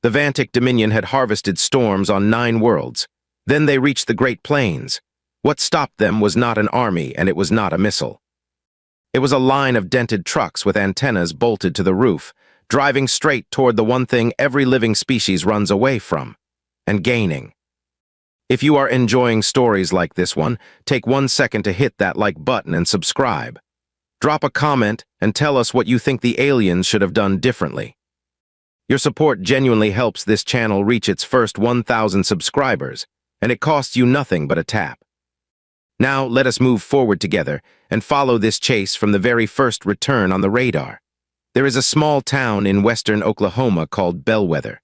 The Vantic Dominion had harvested storms on 9 worlds. Then they reached the Great Plains. What stopped them was not an army, and it was not a missile. It was a line of dented trucks with antennas bolted to the roof, driving straight toward the one thing every living species runs away from, and gaining. If you are enjoying stories like this one, take 1 second to hit that like button and subscribe. Drop a comment and tell us what you think the aliens should have done differently. Your support genuinely helps this channel reach its first 1,000 subscribers, and it costs you nothing but a tap. Now let us move forward together and follow this chase from the very first return on the radar. There is a small town in western Oklahoma called Bellwether.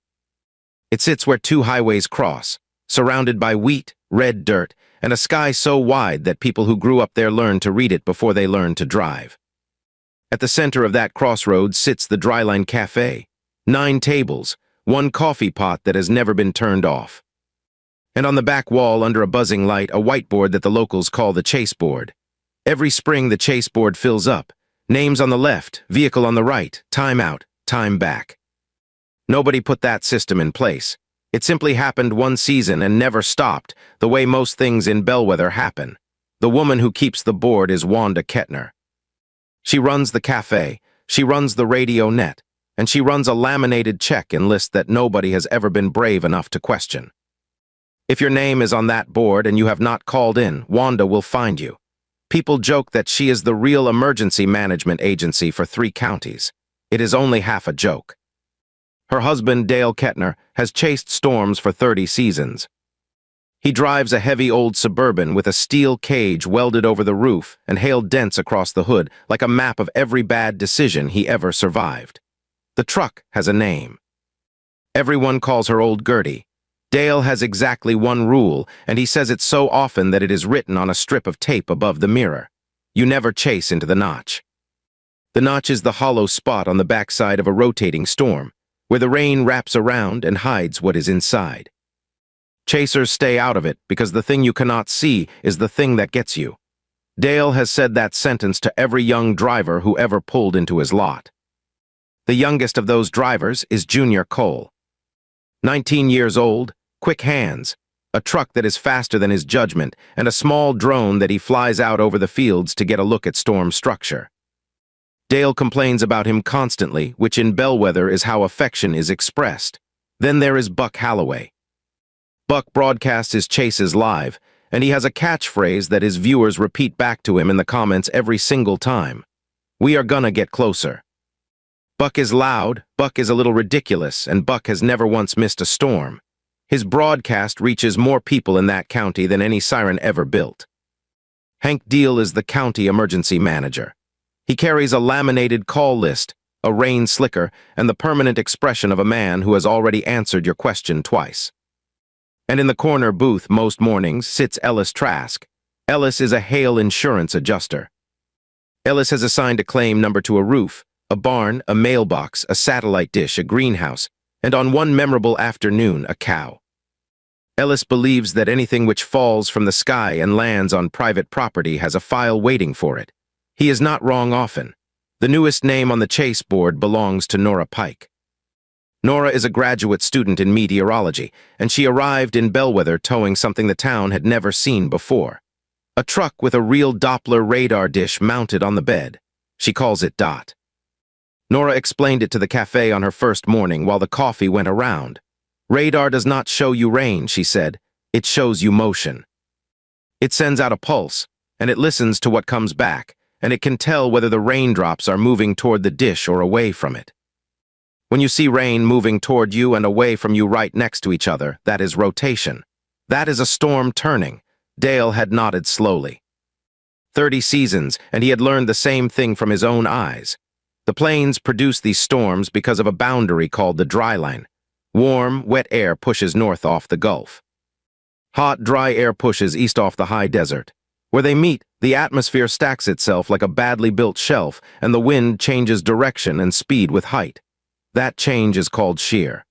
It sits where 2 highways cross, surrounded by wheat, red dirt, and a sky so wide that people who grew up there learned to read it before they learned to drive. At the center of that crossroads sits the Dryline Cafe. 9 tables, 1 coffee pot that has never been turned off. And on the back wall, under a buzzing light, a whiteboard that the locals call the chase board. Every spring, the chase board fills up. Names on the left, vehicle on the right, time out, time back. Nobody put that system in place. It simply happened one season and never stopped, the way most things in Bellwether happen. The woman who keeps the board is Wanda Kettner. She runs the cafe, she runs the radio net, and she runs a laminated check-in list that nobody has ever been brave enough to question. If your name is on that board and you have not called in, Wanda will find you. People joke that she is the real emergency management agency for 3 counties. It is only half a joke. Her husband, Dale Kettner, has chased storms for 30 seasons. He drives a heavy old Suburban with a steel cage welded over the roof and hail dents across the hood like a map of every bad decision he ever survived. The truck has a name. Everyone calls her Old Gertie. Dale has exactly 1 rule, and he says it so often that it is written on a strip of tape above the mirror. You never chase into the notch. The notch is the hollow spot on the backside of a rotating storm, where the rain wraps around and hides what is inside. Chasers stay out of it because the thing you cannot see is the thing that gets you. Dale has said that sentence to every young driver who ever pulled into his lot. The youngest of those drivers is Junior Cole. 19 years old, quick hands, a truck that is faster than his judgment, and a small drone that he flies out over the fields to get a look at storm structure. Dale complains about him constantly, which in Bellwether is how affection is expressed. Then there is Buck Halloway. Buck broadcasts his chases live, and he has a catchphrase that his viewers repeat back to him in the comments every single time. We are gonna get closer. Buck is loud, Buck is a little ridiculous, and Buck has never once missed a storm. His broadcast reaches more people in that county than any siren ever built. Hank Deal is the county emergency manager. He carries a laminated call list, a rain slicker, and the permanent expression of a man who has already answered your question twice. And in the corner booth most mornings sits Ellis Trask. Ellis is a hail insurance adjuster. Ellis has assigned a claim number to a roof, a barn, a mailbox, a satellite dish, a greenhouse, and on one memorable afternoon, a cow. Ellis believes that anything which falls from the sky and lands on private property has a file waiting for it. He is not wrong often. The newest name on the chase board belongs to Nora Pike. Nora is a graduate student in meteorology, and she arrived in Bellwether towing something the town had never seen before. A truck with a real Doppler radar dish mounted on the bed. She calls it Dot. Nora explained it to the cafe on her first morning while the coffee went around. Radar does not show you rain, she said. It shows you motion. It sends out a pulse, and it listens to what comes back, and it can tell whether the raindrops are moving toward the dish or away from it. When you see rain moving toward you and away from you right next to each other, that is rotation. That is a storm turning. Dale had nodded slowly. 30 seasons, and he had learned the same thing from his own eyes. The plains produce these storms because of a boundary called the dry line. Warm, wet air pushes north off the Gulf. Hot, dry air pushes east off the high desert. Where they meet, the atmosphere stacks itself like a badly built shelf, and the wind changes direction and speed with height. That change is called shear.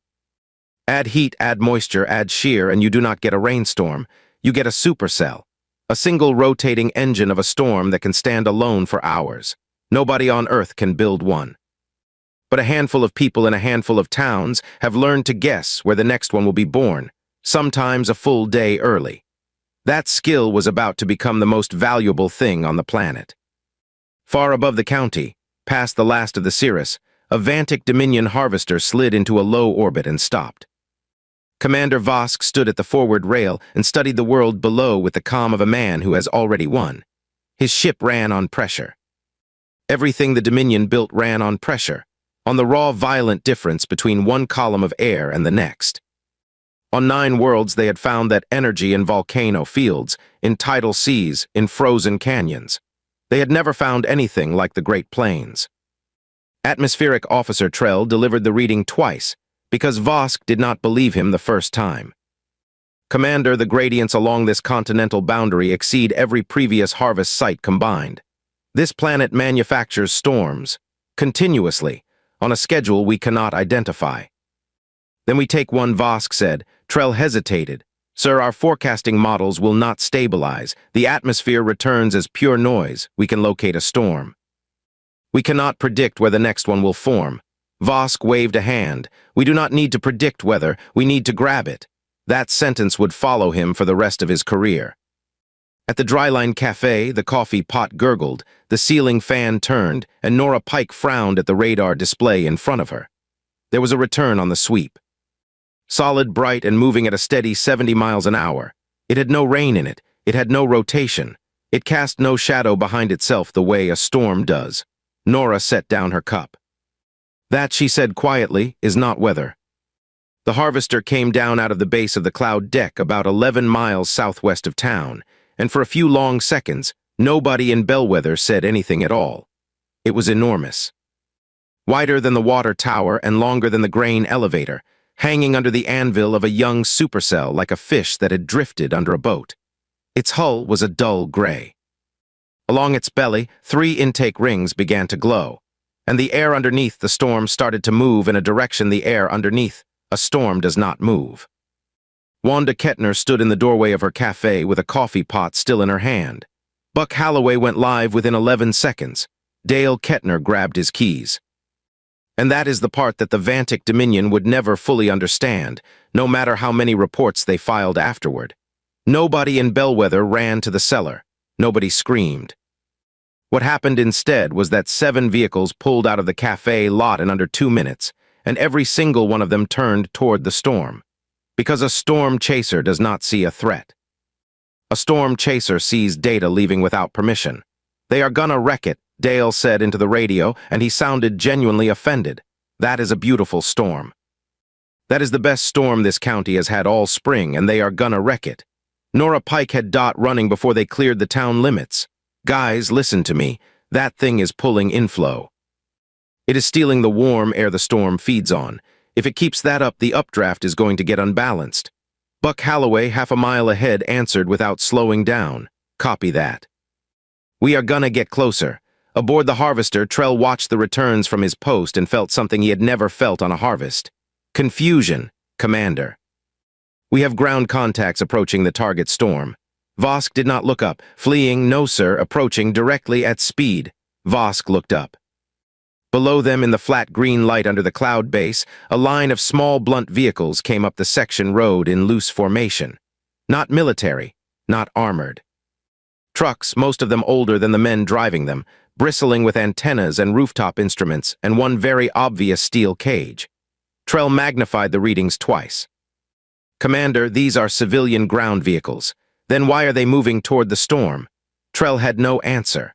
Add heat, add moisture, add shear, and you do not get a rainstorm. You get a supercell, a single rotating engine of a storm that can stand alone for hours. Nobody on Earth can build one. but a handful of people in a handful of towns have learned to guess where the next one will be born, sometimes a full day early. That skill was about to become the most valuable thing on the planet. Far above the county, past the last of the cirrus, a Vantic Dominion harvester slid into a low orbit and stopped. Commander Vosk stood at the forward rail and studied the world below with the calm of a man who has already won. His ship ran on pressure. Everything the Dominion built ran on pressure, on the raw, violent difference between one column of air and the next. On 9 worlds they had found that energy in volcano fields, in tidal seas, in frozen canyons. They had never found anything like the Great Plains. Atmospheric Officer Trell delivered the reading twice, because Vosk did not believe him the first time. Commander, the gradients along this continental boundary exceed every previous harvest site combined. This planet manufactures storms, continuously, on a schedule we cannot identify. Then we take one, Vosk said. Trell hesitated. Sir, our forecasting models will not stabilize. The atmosphere returns as pure noise. We can locate a storm. We cannot predict where the next one will form. Vosk waved a hand. We do not need to predict weather. We need to grab it. That sentence would follow him for the rest of his career. At the Dryline Cafe, the coffee pot gurgled, the ceiling fan turned, and Nora Pike frowned at the radar display in front of her. There was a return on the sweep. Solid, bright, and moving at a steady 70 miles an hour. It had no rain in it. It had no rotation. It cast no shadow behind itself the way a storm does. Nora set down her cup. That, she said quietly, is not weather. The harvester came down out of the base of the cloud deck about 11 miles southwest of town, and for a few long seconds, nobody in Bellwether said anything at all. It was enormous. Wider than the water tower and longer than the grain elevator, hanging under the anvil of a young supercell like a fish that had drifted under a boat. Its hull was a dull gray. Along its belly, 3 intake rings began to glow, and the air underneath the storm started to move in a direction the air underneath a storm does not move. Wanda Kettner stood in the doorway of her cafe with a coffee pot still in her hand. Buck Halloway went live within 11 seconds. Dale Kettner grabbed his keys. And that is the part that the Vantic Dominion would never fully understand, no matter how many reports they filed afterward. Nobody in Bellwether ran to the cellar. Nobody screamed. What happened instead was that 7 vehicles pulled out of the cafe lot in under 2 minutes, and every single one of them turned toward the storm. Because a storm chaser does not see a threat. A storm chaser sees data leaving without permission. They are gonna wreck it, Dale said into the radio, and he sounded genuinely offended. That is a beautiful storm. That is the best storm this county has had all spring, and they are gonna wreck it. Nora Pike had Dot running before they cleared the town limits. Guys, listen to me. That thing is pulling inflow. It is stealing the warm air the storm feeds on. If it keeps that up, the updraft is going to get unbalanced. Buck Halloway, half a mile ahead, answered without slowing down. Copy that. We are gonna get closer. Aboard the harvester, Trell watched the returns from his post and felt something he had never felt on a harvest. Confusion, Commander. We have ground contacts approaching the target storm. Vosk did not look up. Fleeing, no sir, approaching directly at speed. Vosk looked up. Below them, in the flat green light under the cloud base, a line of small blunt vehicles came up the section road in loose formation. Not military, not armored. Trucks, most of them older than the men driving them, bristling with antennas and rooftop instruments and one very obvious steel cage. Trell magnified the readings twice. Commander, these are civilian ground vehicles. Then why are they moving toward the storm? Trell had no answer.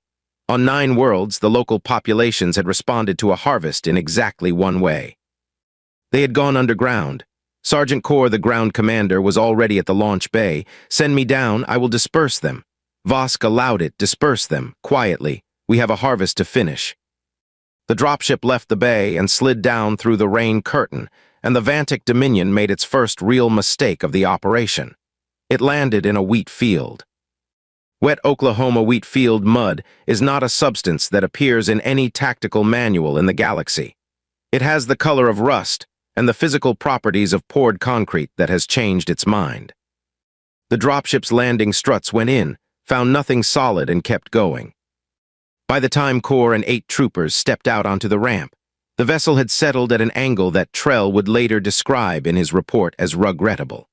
On 9 worlds, the local populations had responded to a harvest in exactly one way. They had gone underground. Sergeant Core, the ground commander, was already at the launch bay. Send me down, I will disperse them. Vosk allowed it, disperse them, quietly. We have a harvest to finish. The dropship left the bay and slid down through the rain curtain, and the Vantic Dominion made its first real mistake of the operation. It landed in a wheat field. Wet Oklahoma wheat field mud is not a substance that appears in any tactical manual in the galaxy. It has the color of rust and the physical properties of poured concrete that has changed its mind. The dropship's landing struts went in, found nothing solid, and kept going. By the time Core and 8 troopers stepped out onto the ramp, The vessel had settled at an angle that Trell would later describe in his report as regrettable.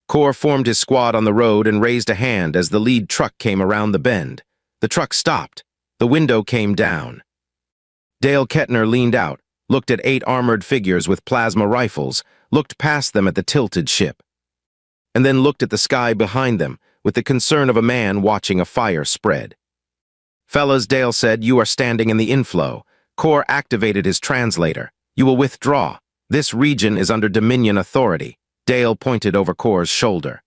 Kor formed his squad on the road and raised a hand as the lead truck came around the bend. The truck stopped. The window came down. Dale Kettner leaned out, looked at 8 armored figures with plasma rifles, looked past them at the tilted ship, and then looked at the sky behind them with the concern of a man watching a fire spread. "Fellas," Dale said, "you are standing in the inflow." Kor activated his translator. "You will withdraw. This region is under Dominion authority." Dale pointed over Kor's shoulder.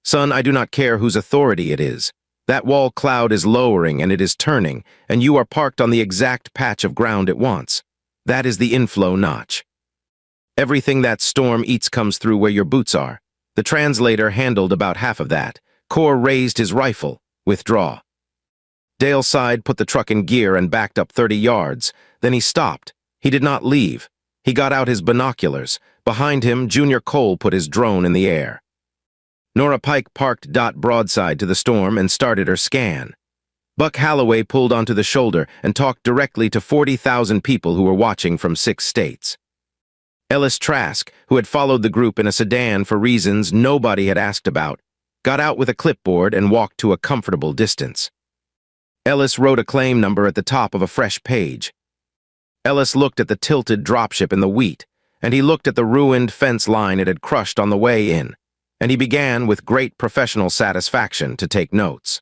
"Son, I do not care whose authority it is. That wall cloud is lowering and it is turning, and you are parked on the exact patch of ground it wants. That is the inflow notch. Everything that storm eats comes through where your boots are. The translator handled about half of that. Kor raised his rifle. Withdraw." Dale sighed, put the truck in gear, and backed up 30 yards. Then he stopped. He did not leave. He got out his binoculars. Behind him, Junior Cole put his drone in the air. Nora Pike parked broadside to the storm and started her scan. Buck Holloway pulled onto the shoulder and talked directly to 40,000 people who were watching from 6 states. Ellis Trask, who had followed the group in a sedan for reasons nobody had asked about, got out with a clipboard and walked to a comfortable distance. Ellis wrote a claim number at the top of a fresh page. Ellis looked at the tilted dropship in the wheat, and he looked at the ruined fence line it had crushed on the way in, and he began with great professional satisfaction to take notes.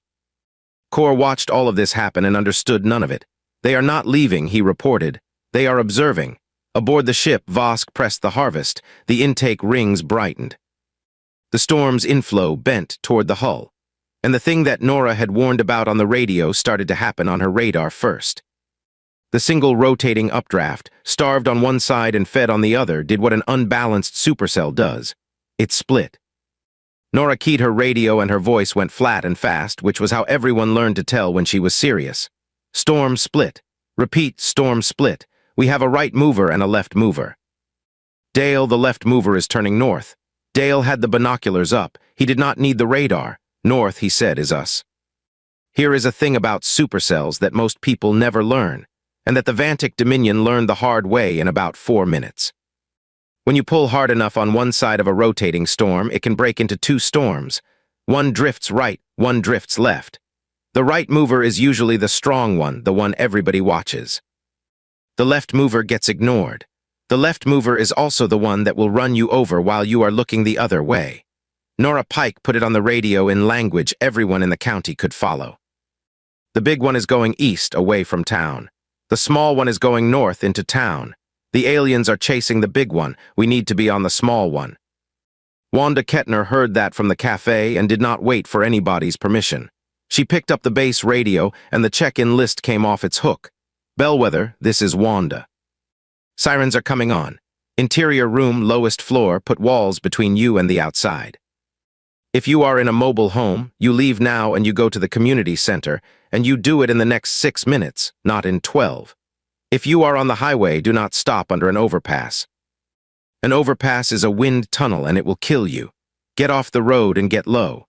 Kor watched all of this happen and understood none of it. "They are not leaving," he reported. "They are observing." Aboard the ship, Vosk pressed the harvest. The intake rings brightened. The storm's inflow bent toward the hull, and the thing that Nora had warned about on the radio started to happen on her radar first. The single rotating updraft, starved on one side and fed on the other, did what an unbalanced supercell does. It split. Nora keyed her radio and her voice went flat and fast, which was how everyone learned to tell when she was serious. "Storm split. Repeat, storm split. We have a right mover and a left mover." "Dale, the left mover is turning north." Dale had the binoculars up. He did not need the radar. "North," he said, "is us." Here is a thing about supercells that most people never learn, and that the Vantic Dominion learned the hard way in about 4 minutes. When you pull hard enough on one side of a rotating storm, it can break into 2 storms. One drifts right, one drifts left. The right mover is usually the strong one, the one everybody watches. The left mover gets ignored. The left mover is also the one that will run you over while you are looking the other way. Nora Pike put it on the radio in language everyone in the county could follow. "The big one is going east, away from town. The small one is going north into town. The aliens are chasing the big one. We need to be on the small one." Wanda Kettner heard that from the cafe and did not wait for anybody's permission. She picked up the base radio and the check-in list came off its hook. "Bellwether, this is Wanda. Sirens are coming on. Interior room, lowest floor, put walls between you and the outside. If you are in a mobile home, you leave now and you go to the community center, and you do it in the next 6 minutes, not in 12. If you are on the highway, do not stop under an overpass. An overpass is a wind tunnel and it will kill you. Get off the road and get low."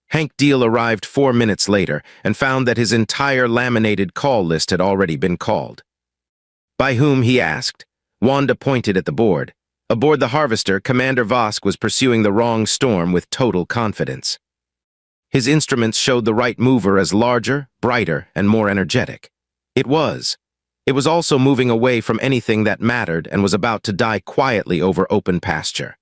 Hank Deal arrived 4 minutes later and found that his entire laminated call list had already been called. "By whom?" he asked. Wanda pointed at the board. Aboard the Harvester, Commander Vosk was pursuing the wrong storm with total confidence. His instruments showed the right mover as larger, brighter, and more energetic. It was. It was also moving away from anything that mattered and was about to die quietly over open pasture.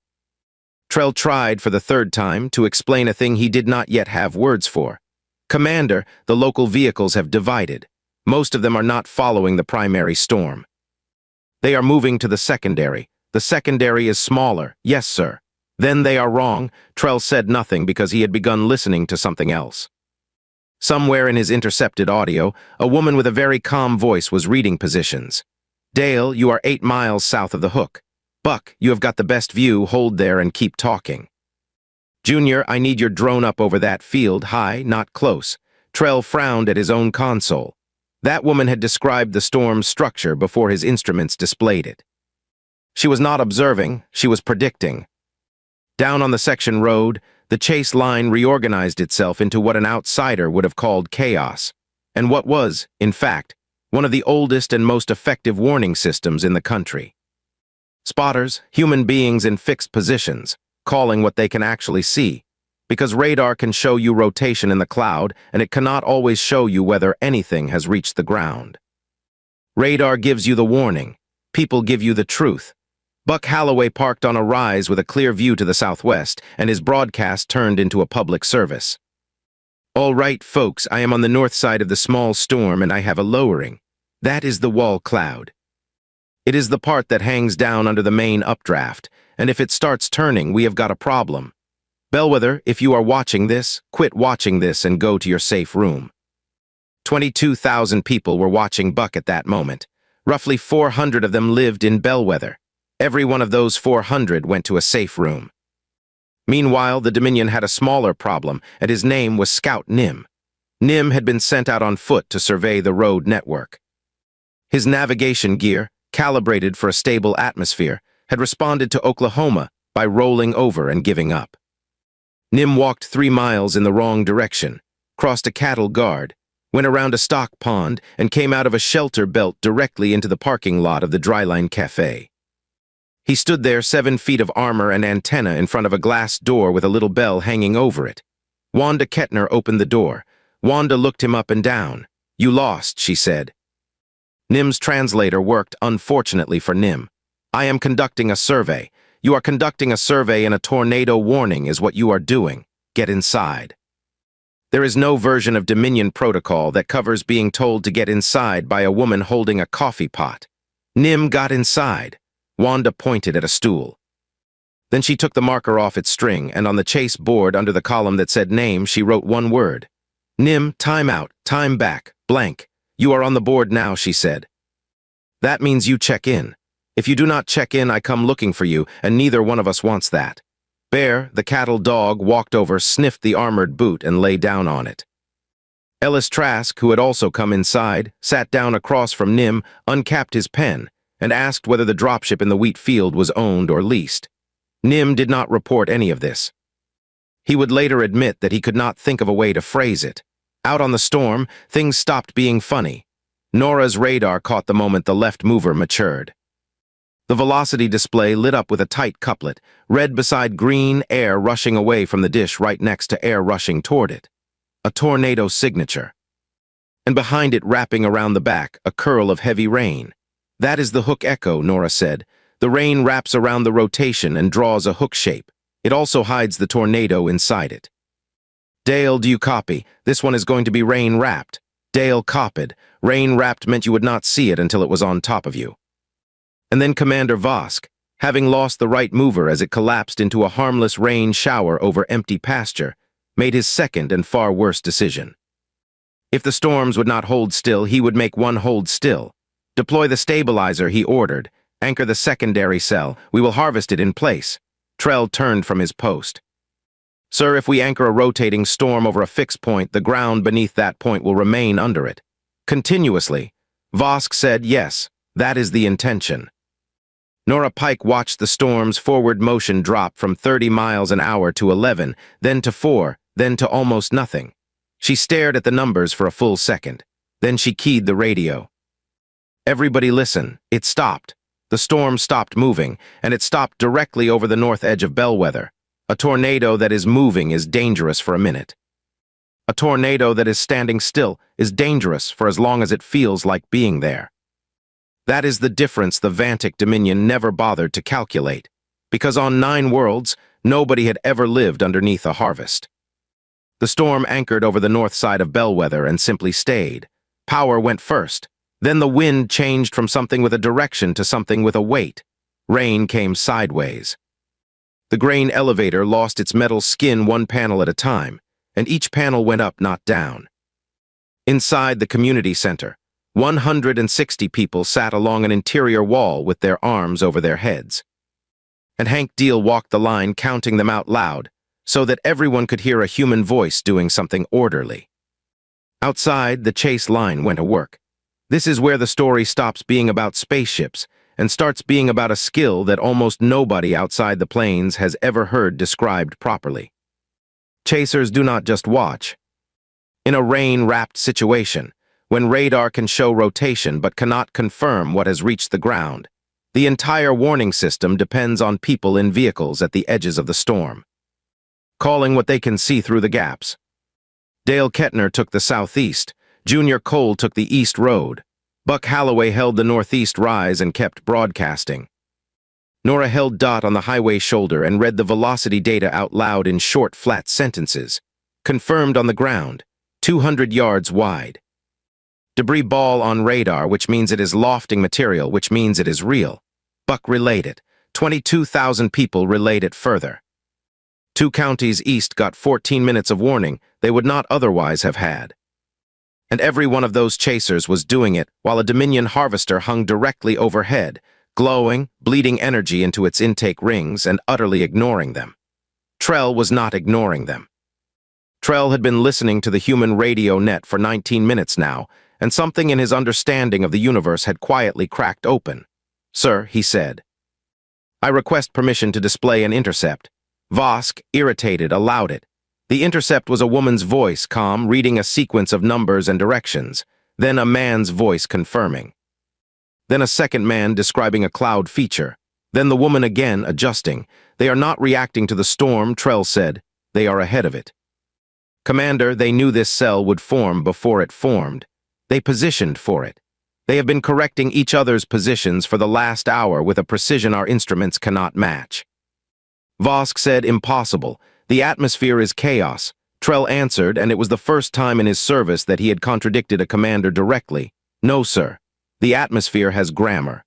Trell tried for the 3rd time to explain a thing he did not yet have words for. "Commander, the local vehicles have divided. Most of them are not following the primary storm. They are moving to the secondary. The secondary is smaller. Yes, sir." "Then they are wrong." Trell said nothing because he had begun listening to something else. Somewhere in his intercepted audio, a woman with a very calm voice was reading positions. "Dale, you are 8 miles south of the hook. Buck, you have got the best view. Hold there and keep talking. Junior, I need your drone up over that field, high, not close." Trell frowned at his own console. That woman had described the storm's structure before his instruments displayed it. She was not observing, she was predicting. Down on the section road, the chase line reorganized itself into what an outsider would have called chaos, and what was, in fact, one of the oldest and most effective warning systems in the country. Spotters, human beings in fixed positions, calling what they can actually see, because radar can show you rotation in the cloud and it cannot always show you whether anything has reached the ground. Radar gives you the warning, people give you the truth. Buck Holloway parked on a rise with a clear view to the southwest, and his broadcast turned into a public service. "All right, folks, I am on the north side of the small storm and I have a lowering. That is the wall cloud. It is the part that hangs down under the main updraft, and if it starts turning, we have got a problem. Bellwether, if you are watching this, quit watching this and go to your safe room." 22,000 people were watching Buck at that moment. Roughly 400 of them lived in Bellwether. Every one of those 400 went to a safe room. Meanwhile, the Dominion had a smaller problem, and his name was Scout Nim. Nim had been sent out on foot to survey the road network. His navigation gear, calibrated for a stable atmosphere, had responded to Oklahoma by rolling over and giving up. Nim walked 3 miles in the wrong direction, crossed a cattle guard, went around a stock pond, and came out of a shelter belt directly into the parking lot of the Dryline Cafe. He stood there, 7 feet of armor and antenna in front of a glass door with a little bell hanging over it. Wanda Kettner opened the door. Wanda looked him up and down. "You lost," she said. Nim's translator worked, unfortunately for Nim. "I am conducting a survey. You are conducting a survey and a tornado warning is what you are doing. Get inside." There is no version of Dominion protocol that covers being told to get inside by a woman holding a coffee pot. Nim got inside. Wanda pointed at a stool. Then she took the marker off its string, and on the chase board under the column that said name, she wrote one word. "Nim, time out, time back, blank. You are on the board now," she said. "That means you check in. If you do not check in, I come looking for you, and neither one of us wants that." Bear, the cattle dog, walked over, sniffed the armored boot, and lay down on it. Ellis Trask, who had also come inside, sat down across from Nim, uncapped his pen, and asked whether the dropship in the wheat field was owned or leased. Nim did not report any of this. He would later admit that he could not think of a way to phrase it. Out on the storm, things stopped being funny. Nora's radar caught the moment the left mover matured. The velocity display lit up with a tight couplet, red beside green, air rushing away from the dish right next to air rushing toward it. A tornado signature. And behind it, wrapping around the back, a curl of heavy rain. "That is the hook echo," Nora said. "The rain wraps around the rotation and draws a hook shape. It also hides the tornado inside it." "Dale, do you copy? This one is going to be rain-wrapped." Dale copied. Rain-wrapped meant you would not see it until it was on top of you. And then Commander Vosk, having lost the right mover as it collapsed into a harmless rain shower over empty pasture, made his second and far worse decision. If the storms would not hold still, he would make one hold still. "Deploy the stabilizer," he ordered. "Anchor the secondary cell. We will harvest it in place." Trell turned from his post. "Sir, if we anchor a rotating storm over a fixed point, the ground beneath that point will remain under it." Continuously, Vosk said, "Yes, that is the intention." Nora Pike watched the storm's forward motion drop from 30 miles an hour to 11, then to 4, then to almost nothing. She stared at the numbers for a full second. Then she keyed the radio. "Everybody listen. It stopped. The storm stopped moving, and it stopped directly over the north edge of Bellwether. A tornado that is moving is dangerous for a minute. A tornado that is standing still is dangerous for as long as it feels like being there. That is the difference the Vantic Dominion never bothered to calculate, because on 9 worlds, nobody had ever lived underneath a harvest. The storm anchored over the north side of Bellwether and simply stayed. Power went first. Then the wind changed from something with a direction to something with a weight. Rain came sideways. The grain elevator lost its metal skin one panel at a time, and each panel went up, not down. Inside the community center, 160 people sat along an interior wall with their arms over their heads. And Hank Deal walked the line, counting them out loud, so that everyone could hear a human voice doing something orderly. Outside, the chase line went to work. This is where the story stops being about spaceships and starts being about a skill that almost nobody outside the planes has ever heard described properly. Chasers do not just watch. In a rain-wrapped situation, when radar can show rotation but cannot confirm what has reached the ground. The entire warning system depends on people in vehicles at the edges of the storm, calling what they can see through the gaps. Dale Kettner took the southeast, Junior Cole took the east road, Buck Holloway held the northeast rise and kept broadcasting. Nora held Dot on the highway shoulder and read the velocity data out loud in short, flat sentences. Confirmed on the ground, 200 yards wide. Debris ball on radar, which means it is lofting material, which means it is real. Buck relayed it. 22,000 people relayed it further. 2 counties east got 14 minutes of warning they would not otherwise have had. And every one of those chasers was doing it while a Dominion harvester hung directly overhead, glowing, bleeding energy into its intake rings and utterly ignoring them. Trell was not ignoring them. Trell had been listening to the human radio net for 19 minutes now, and something in his understanding of the universe had quietly cracked open. "Sir," he said, "I request permission to display an intercept." Vosk, irritated, allowed it. The intercept was a woman's voice, calm, reading a sequence of numbers and directions, then a man's voice confirming. Then a second man describing a cloud feature, then the woman again adjusting. "They are not reacting to the storm," Trell said. "They are ahead of it." "Commander, they knew this cell would form before it formed. They positioned for it. They have been correcting each other's positions for the last hour with a precision our instruments cannot match." Vosk said, "Impossible. The atmosphere is chaos." Trell answered, and it was the first time in his service that he had contradicted a commander directly. "No, sir. The atmosphere has grammar.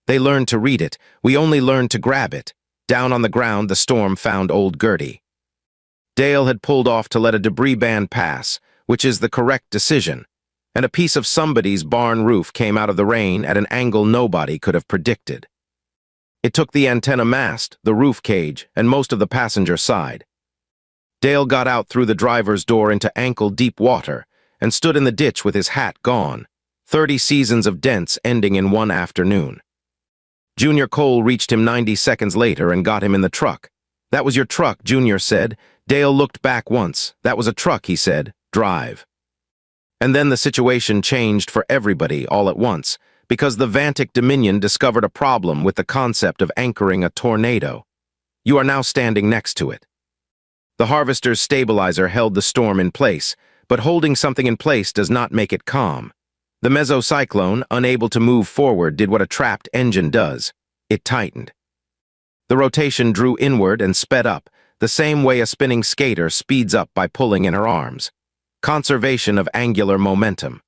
They learned to read it. We only learned to grab it." Down on the ground, the storm found old Gertie. Dale had pulled off to let a debris band pass, which is the correct decision, and a piece of somebody's barn roof came out of the rain at an angle nobody could have predicted. It took the antenna mast, the roof cage, and most of the passenger side. Dale got out through the driver's door into ankle-deep water and stood in the ditch with his hat gone, 30 seasons of dents ending in one afternoon. Junior Cole reached him 90 seconds later and got him in the truck. "That was your truck," Junior said. Dale looked back once. "That was a truck," he said. "Drive." And then the situation changed for everybody all at once, because the Vantic Dominion discovered a problem with the concept of anchoring a tornado. You are now standing next to it. The harvester's stabilizer held the storm in place, but holding something in place does not make it calm. The mesocyclone, unable to move forward, did what a trapped engine does. It tightened. The rotation drew inward and sped up, the same way a spinning skater speeds up by pulling in her arms. Conservation of angular momentum.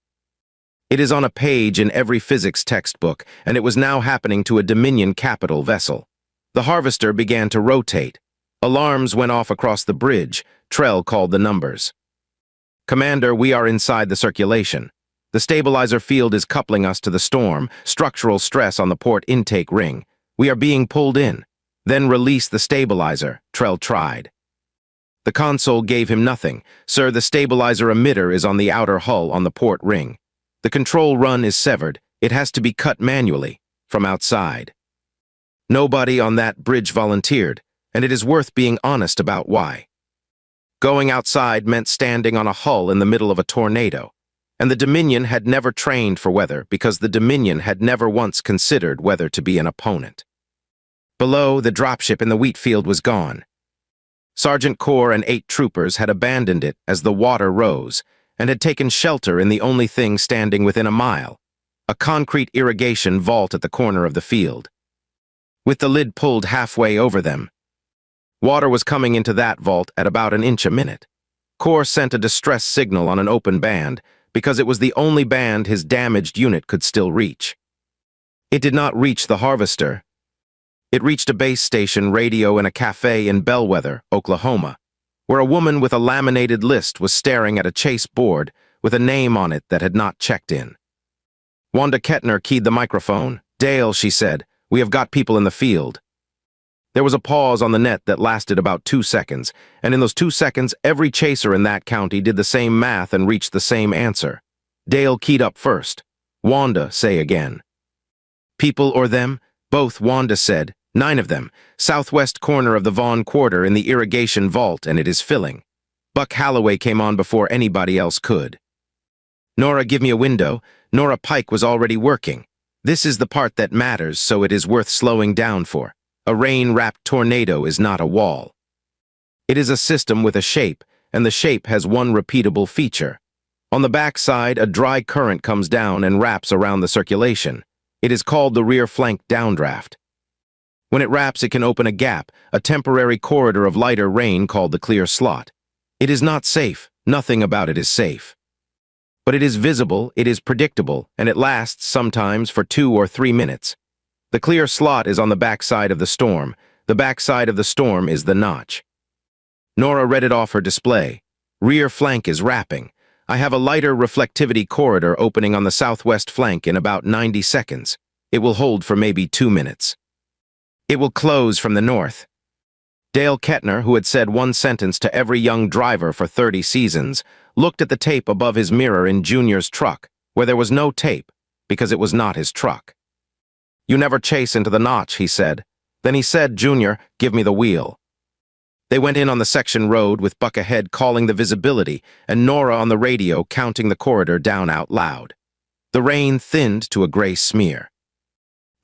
It is on a page in every physics textbook, and it was now happening to a Dominion capital vessel. The harvester began to rotate. Alarms went off across the bridge. Trell called the numbers. "Commander, we are inside the circulation. The stabilizer field is coupling us to the storm, structural stress on the port intake ring. We are being pulled in. Then release the stabilizer," Trell tried. The console gave him nothing. "Sir, the stabilizer emitter is on the outer hull on the port ring. The control run is severed. It has to be cut manually, from outside." Nobody on that bridge volunteered, and it is worth being honest about why. Going outside meant standing on a hull in the middle of a tornado, and the Dominion had never trained for weather because the Dominion had never once considered weather to be an opponent. Below, the dropship in the wheat field was gone. Sergeant Corr and 8 troopers had abandoned it as the water rose, and had taken shelter in the only thing standing within a mile, a concrete irrigation vault at the corner of the field. With the lid pulled halfway over them, water was coming into that vault at about an inch a minute. Corr sent a distress signal on an open band because it was the only band his damaged unit could still reach. It did not reach the harvester. It reached a base station radio in a cafe in Bellwether, Oklahoma, where a woman with a laminated list was staring at a chase board with a name on it that had not checked in. Wanda Kettner keyed the microphone. "Dale," she said, "we have got people in the field." There was a pause on the net that lasted about 2 seconds, and in those 2 seconds, every chaser in that county did the same math and reached the same answer. Dale keyed up first. "Wanda, say again." "People or them?" "Both," Wanda said. 9 of them. Southwest corner of the Vaughn Quarter in the irrigation vault, and it is filling. Buck Holloway came on before anybody else could. Nora, give me a window. Nora Pike was already working. This is the part that matters, so it is worth slowing down for. A rain-wrapped tornado is not a wall. It is a system with a shape, and the shape has one repeatable feature. On the backside, a dry current comes down and wraps around the circulation. It is called the rear flank downdraft. When it wraps, it can open a gap, a temporary corridor of lighter rain called the clear slot. It is not safe. Nothing about it is safe. But it is visible, it is predictable, and it lasts sometimes for 2 or 3 minutes. The clear slot is on the backside of the storm. The backside of the storm is the notch. Nora read it off her display. Rear flank is wrapping. I have a lighter reflectivity corridor opening on the southwest flank in about 90 seconds. It will hold for maybe 2 minutes. It will close from the north. Dale Kettner, who had said one sentence to every young driver for 30 seasons, looked at the tape above his mirror in Junior's truck, where there was no tape, because it was not his truck. You never chase into the notch, he said. Then he said, Junior, give me the wheel. They went in on the section road with Buck ahead calling the visibility and Nora on the radio counting the corridor down out loud. The rain thinned to a gray smear.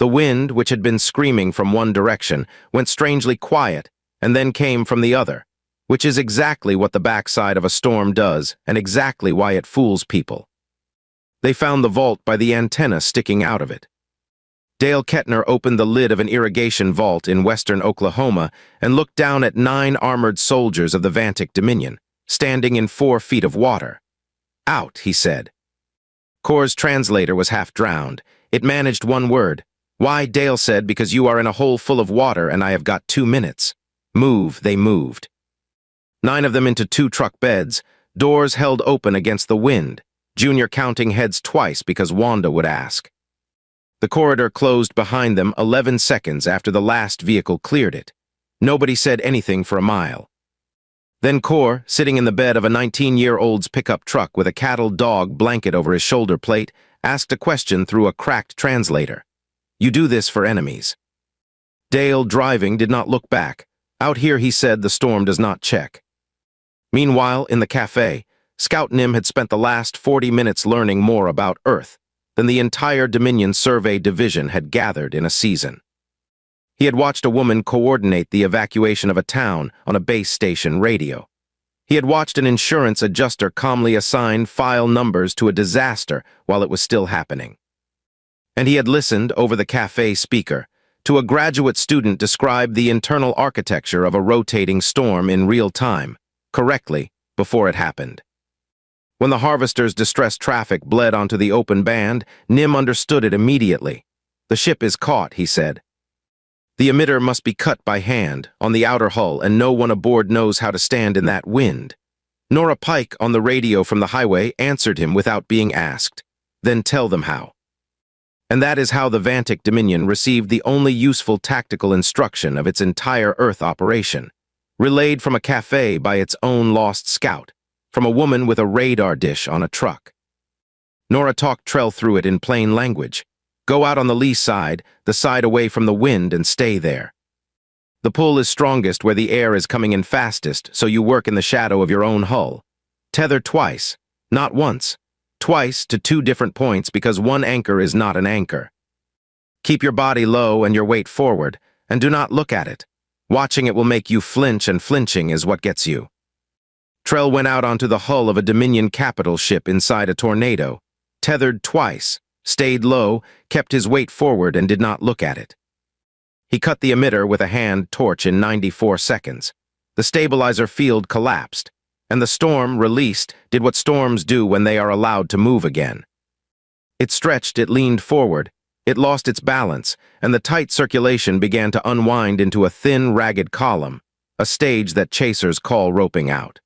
The wind, which had been screaming from one direction, went strangely quiet and then came from the other, which is exactly what the backside of a storm does and exactly why it fools people. They found the vault by the antenna sticking out of it. Dale Kettner opened the lid of an irrigation vault in western Oklahoma and looked down at 9 armored soldiers of the Vantic Dominion, standing in 4 feet of water. Out, he said. Core's translator was half drowned. It managed one word. Why, Dale said, because you are in a hole full of water and I have got 2 minutes. Move, they moved. 9 of them into 2 truck beds, doors held open against the wind, Junior counting heads twice because Wanda would ask. The corridor closed behind them 11 seconds after the last vehicle cleared it. Nobody said anything for a mile. Then Core, sitting in the bed of a 19-year-old's pickup truck with a cattle dog blanket over his shoulder plate, asked a question through a cracked translator. You do this for enemies. Dale, driving, did not look back. Out here, he said, the storm does not check. Meanwhile, in the cafe, Scout Nim had spent the last 40 minutes learning more about Earth than the entire Dominion Survey Division had gathered in a season. He had watched a woman coordinate the evacuation of a town on a base station radio. He had watched an insurance adjuster calmly assign file numbers to a disaster while it was still happening. And he had listened over the cafe speaker to a graduate student describe the internal architecture of a rotating storm in real time, correctly, before it happened. When the harvester's distressed traffic bled onto the open band, Nim understood it immediately. The ship is caught, he said. The emitter must be cut by hand, on the outer hull, and no one aboard knows how to stand in that wind. Nora Pike, on the radio from the highway, answered him without being asked. Then tell them how. And that is how the Vantic Dominion received the only useful tactical instruction of its entire Earth operation, relayed from a cafe by its own lost scout, from a woman with a radar dish on a truck. Nora talked Trell through it in plain language. Go out on the lee side, the side away from the wind, and stay there. The pull is strongest where the air is coming in fastest, so you work in the shadow of your own hull. Tether twice, not once. Twice to 2 different points because one anchor is not an anchor. Keep your body low and your weight forward, and do not look at it. Watching it will make you flinch, and flinching is what gets you. Trell went out onto the hull of a Dominion capital ship inside a tornado, tethered twice, stayed low, kept his weight forward, and did not look at it. He cut the emitter with a hand torch in 94 seconds. The stabilizer field collapsed, and the storm, released, did what storms do when they are allowed to move again. It stretched, it leaned forward, it lost its balance, and the tight circulation began to unwind into a thin, ragged column, a stage that chasers call roping out.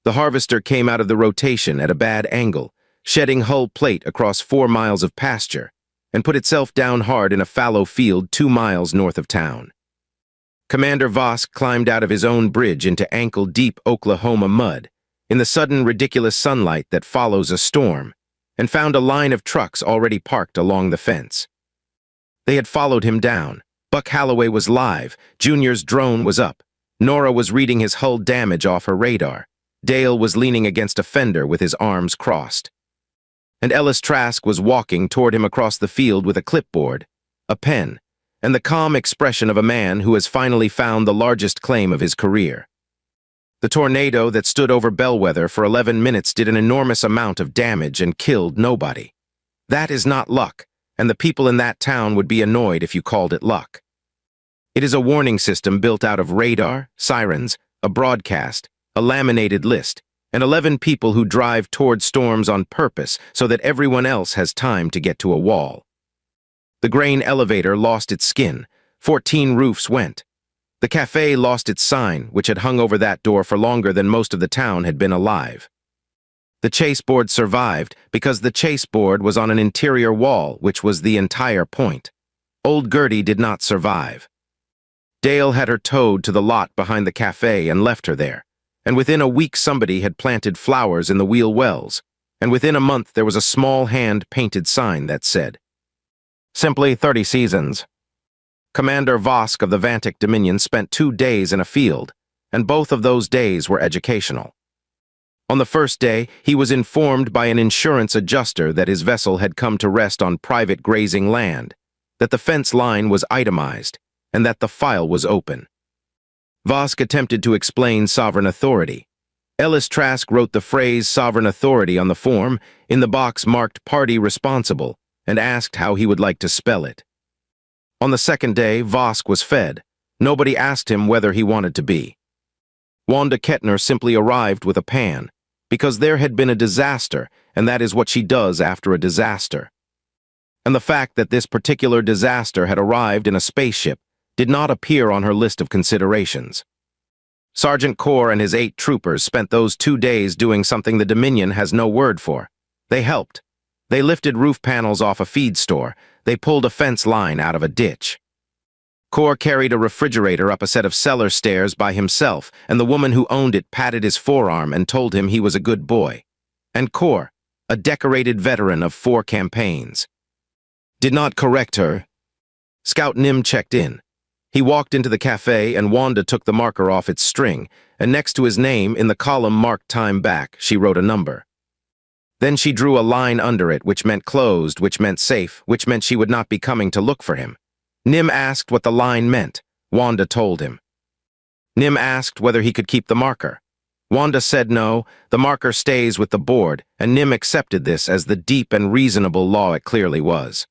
The harvester came out of the rotation at a bad angle, shedding hull plate across 4 miles of pasture, and put itself down hard in a fallow field 2 miles north of town. Commander Voss climbed out of his own bridge into ankle-deep Oklahoma mud, in the sudden ridiculous sunlight that follows a storm, and found a line of trucks already parked along the fence. They had followed him down. Buck Halloway was live, Junior's drone was up, Nora was reading his hull damage off her radar, Dale was leaning against a fender with his arms crossed. and Ellis Trask was walking toward him across the field with a clipboard, a pen, and the calm expression of a man who has finally found the largest claim of his career. The tornado that stood over Bellwether for 11 minutes did an enormous amount of damage and killed nobody. That is not luck, and the people in that town would be annoyed if you called it luck. It is a warning system built out of radar, sirens, a broadcast, a laminated list, and 11 people who drive toward storms on purpose so that everyone else has time to get to a wall. The grain elevator lost its skin. 14 roofs went. The cafe lost its sign, which had hung over that door for longer than most of the town had been alive. The chaseboard survived because the chaseboard was on an interior wall, which was the entire point. Old Gertie did not survive. Dale had her towed to the lot behind the cafe and left her there, and within a week somebody had planted flowers in the wheel wells, and within a month there was a small hand-painted sign that said, "Simply 30 seasons." Commander Vosk of the Vantic Dominion spent 2 days in a field, and both of those days were educational. On the first day, he was informed by an insurance adjuster that his vessel had come to rest on private grazing land, that the fence line was itemized, and that the file was open. Vosk attempted to explain sovereign authority. Ellis Trask wrote the phrase sovereign authority on the form in the box marked party responsible and asked how he would like to spell it. On the second day, Vosk was fed. Nobody asked him whether he wanted to be. Wanda Kettner simply arrived with a pan, because there had been a disaster, and that is what she does after a disaster. And the fact that this particular disaster had arrived in a spaceship did not appear on her list of considerations. Sergeant Core and his 8 troopers spent those 2 days doing something the Dominion has no word for. They helped. They lifted roof panels off a feed store. They pulled a fence line out of a ditch. Core carried a refrigerator up a set of cellar stairs by himself, and the woman who owned it patted his forearm and told him he was a good boy. And Core, a decorated veteran of 4 campaigns, did not correct her. Scout Nim checked in. He walked into the cafe and Wanda took the marker off its string, and next to his name, in the column marked time back, she wrote a number. Then she drew a line under it, which meant closed, which meant safe, which meant she would not be coming to look for him. Nim asked what the line meant. Wanda told him. Nim asked whether he could keep the marker. Wanda said no, the marker stays with the board, and Nim accepted this as the deep and reasonable law it clearly was.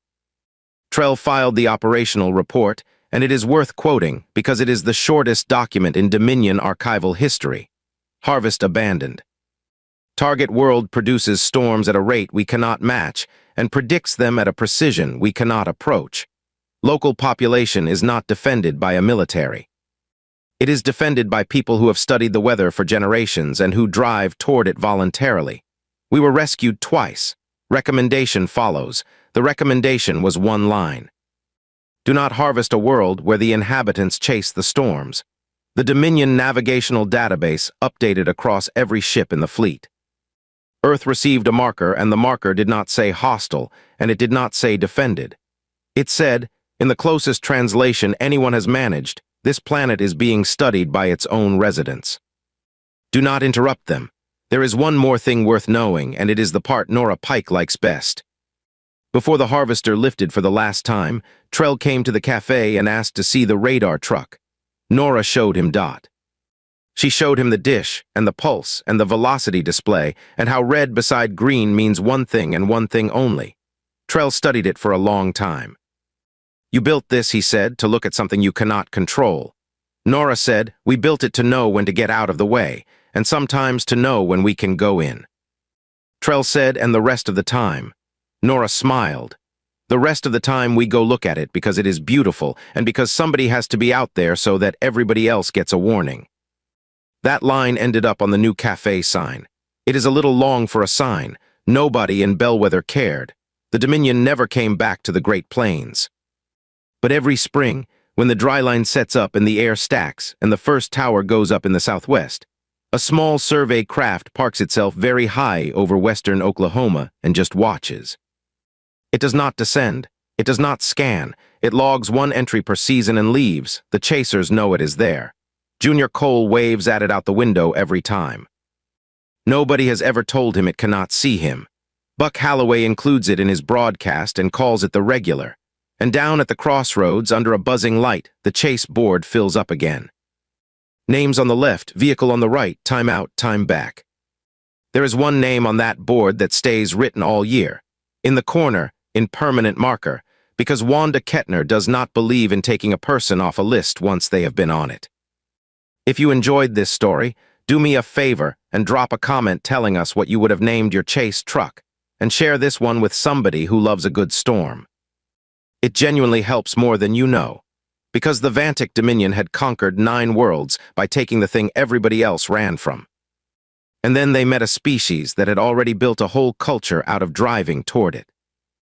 Trell filed the operational report, and it is worth quoting because it is the shortest document in Dominion archival history. Harvest abandoned. Target world produces storms at a rate we cannot match and predicts them at a precision we cannot approach. Local population is not defended by a military. It is defended by people who have studied the weather for generations and who drive toward it voluntarily. We were rescued twice. Recommendation follows. The recommendation was 1 line. Do not harvest a world where the inhabitants chase the storms. The Dominion navigational database updated across every ship in the fleet. Earth received a marker, and the marker did not say hostile, and it did not say defended. It said, in the closest translation anyone has managed, this planet is being studied by its own residents. Do not interrupt them. There is one more thing worth knowing, and it is the part Nora Pike likes best. Before the harvester lifted for the last time, Trell came to the cafe and asked to see the radar truck. Nora showed him Dot. She showed him the dish, and the pulse, and the velocity display, and how red beside green means one thing and one thing only. Trell studied it for a long time. You built this, he said, to look at something you cannot control. Nora said, we built it to know when to get out of the way, and sometimes to know when we can go in. Trell said, and the rest of the time. Nora smiled. The rest of the time we go look at it because it is beautiful and because somebody has to be out there so that everybody else gets a warning. That line ended up on the new cafe sign. It is a little long for a sign. Nobody in Bellwether cared. The Dominion never came back to the Great Plains. But every spring, when the dry line sets up and the air stacks and the first tower goes up in the southwest, a small survey craft parks itself very high over western Oklahoma and just watches. It does not descend. It does not scan. It logs 1 entry per season and leaves. The chasers know it is there. Junior Cole waves at it out the window every time. Nobody has ever told him it cannot see him. Buck Halloway includes it in his broadcast and calls it the regular. And down at the crossroads, under a buzzing light, the chase board fills up again. Names on the left, vehicle on the right, time out, time back. There is one name on that board that stays written all year, in the corner, in permanent marker, because Wanda Kettner does not believe in taking a person off a list once they have been on it. If you enjoyed this story, do me a favor and drop a comment telling us what you would have named your chase truck, and share this one with somebody who loves a good storm. It genuinely helps more than you know, because the Vantic Dominion had conquered 9 worlds by taking the thing everybody else ran from. And then they met a species that had already built a whole culture out of driving toward it.